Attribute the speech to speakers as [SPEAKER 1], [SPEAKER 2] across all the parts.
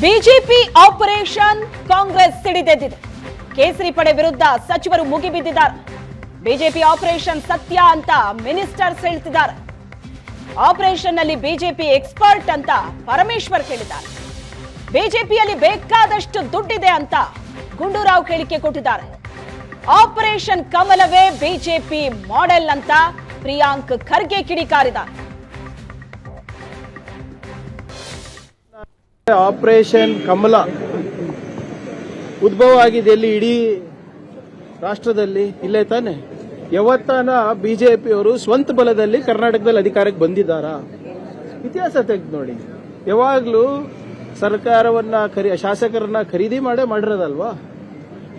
[SPEAKER 1] BJP operation Congress ಸಿಡಿದೆದ್ದಿದೆ. ಕೇಸರಿ ಪಡೆ ವಿರುದ್ಧ ಸಚಿವರು ಮುಗಿಬಿದ್ದಿದ್ದಾರೆ. ಬಿಜೆಪಿ ಆಪರೇಷನ್ ಸತ್ಯ ಅಂತ ಮಿನಿಸ್ಟರ್ಸ್ ಹೇಳ್ತಿದ್ದಾರೆ. ಆಪರೇಷನ್ ನಲ್ಲಿ ಬಿಜೆಪಿ ಎಕ್ಸ್ಪರ್ಟ್ ಅಂತ ಪರಮೇಶ್ವರ್ ಹೇಳಿದ್ದಾರೆ. ಬಿಜೆಪಿಯಲ್ಲಿ ಬೇಕಾದಷ್ಟು ದುಡ್ಡಿದೆ ಅಂತ ಗುಂಡೂರಾವ್ ಹೇಳಿಕೆ ಕೊಟ್ಟಿದ್ದಾರೆ. ಆಪರೇಷನ್ ಕಮಲವೇ ಬಿಜೆಪಿ ಮಾಡೆಲ್ ಅಂತ ಪ್ರಿಯಾಂಕ್ ಖರ್ಗೆ ಕಿಡಿಕಾರಿದ್ದಾರೆ.
[SPEAKER 2] ಆಪರೇಷನ್ ಕಮಲ ಉದ್ಭವ ಆಗಿದೆ ಎಲ್ಲಿ? ಇಡೀ ರಾಷ್ಟ್ರದಲ್ಲಿ ಇಲ್ಲೇ ತಾನೆ. ಯಾವತ್ತಾನ ಬಿಜೆಪಿಯವರು ಸ್ವಂತ ಬಲದಲ್ಲಿ ಕರ್ನಾಟಕದಲ್ಲಿ ಅಧಿಕಾರಕ್ಕೆ ಬಂದಿದ್ದಾರಾ? ಇತಿಹಾಸ ತೆಗೆದು ನೋಡಿ. ಯಾವಾಗ್ಲೂ ಸರ್ಕಾರವನ್ನ ಶಾಸಕರನ್ನ ಖರೀದಿ ಮಾಡಿರೋದಲ್ವಾ?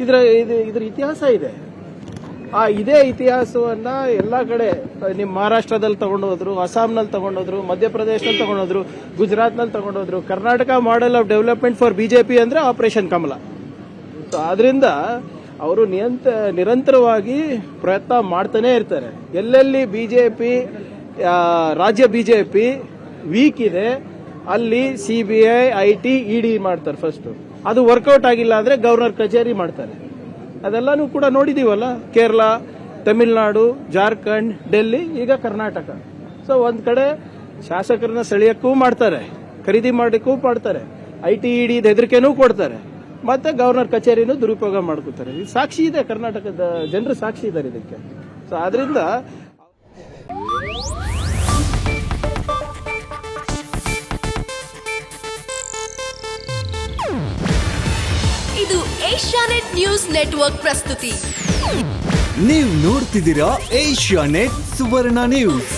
[SPEAKER 2] ಇದ್ರ ಇತಿಹಾಸ ಇದೆ. ಇದೇ ಇತಿಹಾಸವನ್ನ ಎಲ್ಲಾ ಕಡೆ ನಿಮ್ಮ ಮಹಾರಾಷ್ಟ್ರದಲ್ಲಿ ತಗೊಂಡೋದ್ರು, ಅಸ್ಸಾಂನಲ್ಲಿ ತಗೊಂಡೋದ್ರು, ಮಧ್ಯಪ್ರದೇಶದಲ್ಲಿ ತಗೊಂಡೋದ್ರು, ಗುಜರಾತ್ನಲ್ಲಿ ತಗೊಂಡೋದ್ರು. Karnataka model of development for BJP ಅಂದ್ರೆ ಆಪರೇಷನ್ ಕಮಲ. ಆದ್ರಿಂದ ಅವರು ನಿರಂತರವಾಗಿ ಪ್ರಯತ್ನ ಮಾಡ್ತಾನೆ ಇರ್ತಾರೆ. ಎಲ್ಲೆಲ್ಲಿ ಬಿಜೆಪಿ ರಾಜ್ಯ ಬಿಜೆಪಿ ವೀಕ್ ಇದೆ ಅಲ್ಲಿ ಸಿಬಿಐ, ಐಟಿ, ಇಡಿ ಮಾಡ್ತಾರೆ ಫಸ್ಟ್. ಅದು ವರ್ಕೌಟ್ ಆಗಿಲ್ಲ ಅಂದ್ರೆ ಗವರ್ನರ್ ಕಚೇರಿ ಮಾಡ್ತಾರೆ. ಅದೆಲ್ಲಾನು ಕೂಡ ನೋಡಿದೀವಲ್ಲ. ಕೇರಳ, ತಮಿಳುನಾಡು, ಜಾರ್ಖಂಡ್, ಡೆಲ್ಲಿ, ಈಗ ಕರ್ನಾಟಕ. ಸೊ ಒಂದ್ ಕಡೆ ಶಾಸಕರನ್ನ ಸೆಳೆಯಕ್ಕೂ ಮಾಡ್ತಾರೆ, ಖರೀದಿ ಮಾಡಕ್ಕೂ ಮಾಡ್ತಾರೆ, ಐಟಿ, ಇಡಿ ಹೆದರಿಕೆನೂ ಕೊಡ್ತಾರೆ, ಮತ್ತೆ ಗವರ್ನರ್ ಕಚೇರಿನೂ ದುರುಪಯೋಗ ಮಾಡ್ಕೋತಾರೆ. ಸಾಕ್ಷಿ ಇದೆ, ಕರ್ನಾಟಕದ ಜನರು ಸಾಕ್ಷಿ ಇದ್ದಾರೆ ಇದಕ್ಕೆ. ಸೊ ಆದ್ರಿಂದ
[SPEAKER 3] ಇದು ಏಷ್ಯಾನೆಟ್ ನ್ಯೂಸ್ ನೆಟ್ವರ್ಕ್ ಪ್ರಸ್ತುತಿ.
[SPEAKER 4] ನೀವು ನೋಡ್ತಿದ್ದೀರಾ ಏಷ್ಯಾನೆಟ್ ಸುವರ್ಣ ನ್ಯೂಸ್.